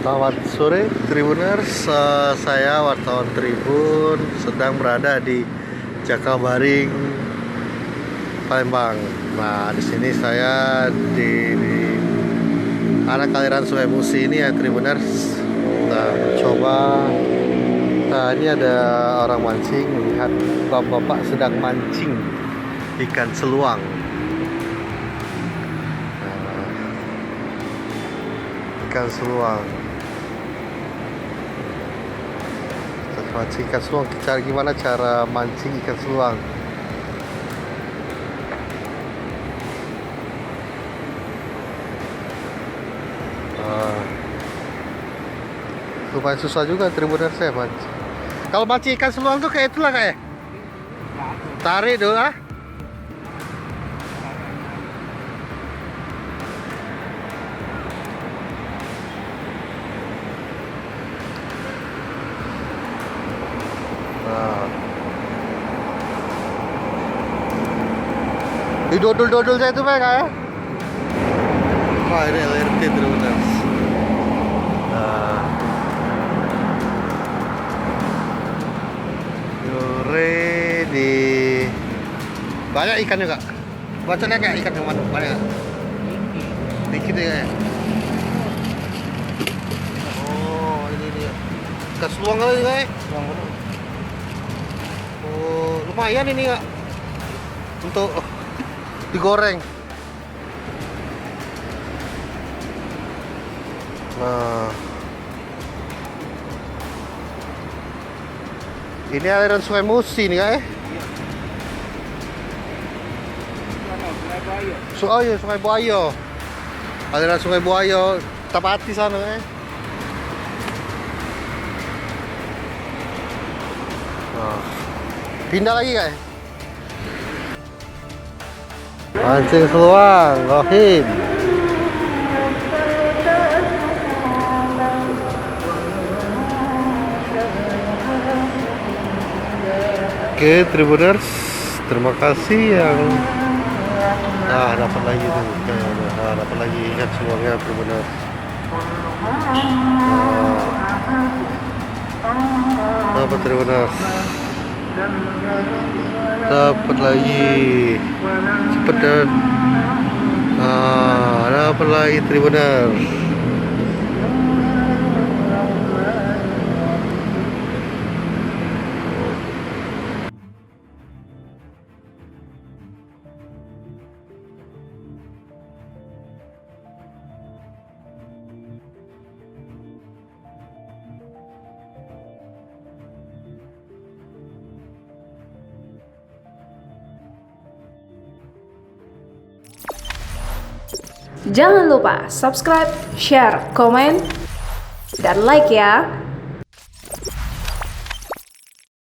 Selamat sore Tribuners, saya wartawan Tribun sedang berada di Jakabaring, Palembang. Nah, di sini saya di arah aliran Sungai Musi ini ya Tribuners. Nah, mencoba. Nah, ini ada orang mancing, melihat bapak-bapak sedang mancing ikan seluang. Nah, ikan seluang. Mancing ikan seluang, gimana cara mancing ikan seluang. Lumayan susah juga Tribuners saya mancing. Kalau mancing ikan seluang tuh kayak itulah kayak tarik dulu ah. Nah, didodol-dodol saya itu mereka ya. Wah, ini LRT Tribuners. Nah, ready. Banyak ikan juga. Bacanya kayak ikan yang mana? Banyak. Dikit ya. Oh, ini dia. Ikan seluang kali guys. Oh, lumayan ini ya. Untuk digoreng. Nah, ini aliran Sungai Musi nih ya. Oh iya, Sungai Buayo. Aliran Sungai Buayo, Tapati sana ya. Nah, pindah lagi guys. Mancing seluang, Rohim. Oke, Tribuners, terima kasih yang dapat lagi tuh. Dapat lagi ikan seluangnya Tribuners. Dapat Tribuners. Dapat lagi. Cepet dan dapat lagi Tribuners. Jangan lupa subscribe, share, komen, dan like ya.